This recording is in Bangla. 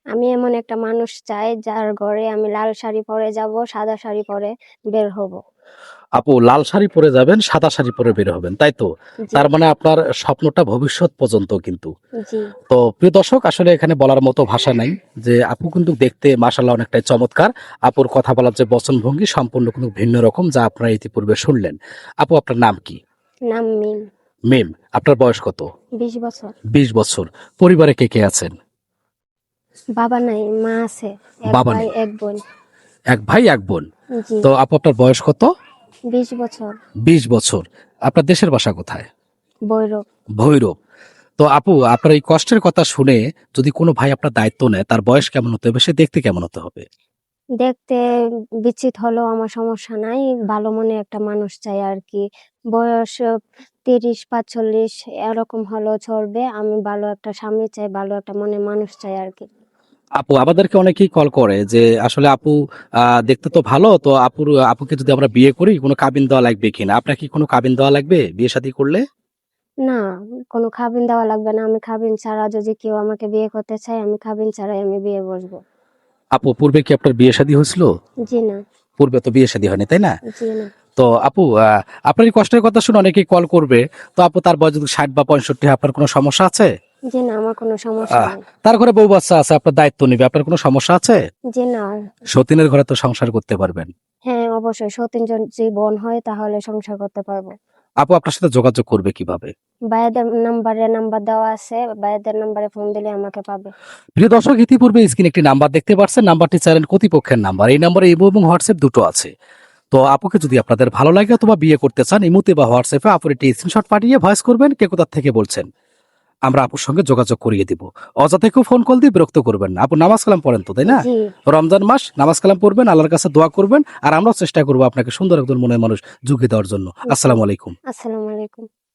আমি এমন একটা মানুষ চাই যার ঘরে আমি লাল শাড়ি পরে যাব, সাদা শাড়ি পরে বের হব। আপু লাল শাড়ি পরে যাবেন, সাদা শাড়ি পরে বের হবেন, তাই তো? জি, তার মানে আপনার স্বপ্নটা ভবিষ্যৎ পর্যন্ত কিন্তু। জি, তো প্রিয় দর্শক, আসলে এখানে বলার মতো ভাষা নাই যে আপু কিন্তু দেখতে মাশাআল্লাহ অনেকটাই চমৎকার। আপুর কথা বলার যে বচনভঙ্গি সম্পূর্ণ কিন্তু ভিন্ন রকম, যা আপনারা ইতিপূর্বে শুনলেন। আপু আপনার নাম কি? নাম মিম। মিম। আপনার বয়স কত? 20 বছর। 20 বছর। পরিবারে কে কে আছেন? বাবা নাই, মা আছে। এক বাবা ভাই নেই। এক বোন। এক ভাই এক বোন। জি, তো আপু আপনার বয়স কত? 20 বছর। 20 বছর। আপনার দেশের বাসা কোথায়? বৈরব। ভৈরব। তো আপু আপনার এই কষ্টের কথা শুনে যদি কোনো ভাই আপনার দায়িত্ব নেয়, তার বয়স কেমন হতে হবে, সে দেখতে কেমন হতে হবে? দেখতে বিচিত হলেও আমার সমস্যা নাই, ভালো মনে একটা মানুষ চাই আর কি। বয়স 30-45 এরকম হলেও চলবে। আমি ভালো একটা স্বামী চাই, ভালো একটা মনের মানুষ চাই আর কি। আপু আমাদেরকে অনেকেই কল করে যে আসলে আপু দেখতে তো ভালো, তো আপুকে যদি আমরা বিয়ে করি কোনো কাবিন দেওয়া লাগবে কিনা? আপনার কি কোনো কাবিন দেওয়া লাগবে বিয়ে শাদী করলে? না, কোনো খাবিন দেওয়া লাগবে না। আমি খাবিন ছাড়া যদি কেউ আমাকে বিয়ে করতে চায়, আমি খাবিন ছাড়াই আমি বিয়ে বসবো। আপু পূর্বে কি আপনার বিয়ে শাদী হয়েছিল? জি না। পূর্বে তো বিয়ে শাদী হয়নি, তাই না? জি না। তো আপু আপনার এই কষ্টের কথা শুনে অনেকেই কল করবে। তো আপু তার বয়স যদি 60 বা 65, আপনার কোনো সমস্যা আছে? জি না, আমার কোনো সমস্যা আহ নেই। তার ঘরে বউ বাচ্চা আছে, আপনার দায়িত্ব নিবে, আপনার কোনো সমস্যা আছে? জি না। সতীনের ঘরে তো সংসার করতে পারবেন। হ্যাঁ, অবশ্যই সতীন যদি বোন হয় তাহলে সংসার করতে পারবো। আপু আপনার সাথে যোগাযোগ করবে কিভাবে? ভাইয়াদের নাম্বার দেওয়া আছে, ভাইয়াদের নাম্বারে ফোন দিলে আমাকে পাবে। প্রিয় দর্শক, ইতিপূর্বে স্ক্রিনে একটি নাম্বার দেখতে পাচ্ছেন, নাম্বারটি চ্যানেল কর্তৃপক্ষের নাম্বার। এই নাম্বারে ইমো এবং হোয়াটসঅ্যাপ দুটো আছে। তো আপুকে যদি আপনাদের ভালো লাগে অথবা বিয়ে করতে চান, ইমোতে বা হোয়াটসঅ্যাপে আপুর একটি স্ক্রিনশট পাঠিয়ে ভয়েস করবেন কে কোথা থেকে বলছেন, আমরা আপুর সঙ্গে যোগাযোগ করিয়ে দিব। অযথা কেউ ফোন কল দিয়ে বিরক্ত করবেন না। আপু নামাজ কালাম পড়েন তো, তাই না? জি। রমজান মাস, নামাজ কালাম পড়বেন, আল্লাহর কাছে দোয়া করবেন, আর আমরাও চেষ্টা করবো আপনাকে সুন্দর একজন মনের মানুষ যুগিয়ে দেওয়ার জন্য। জি। আসসালামু আলাইকুম। আসসালামু আলাইকুম।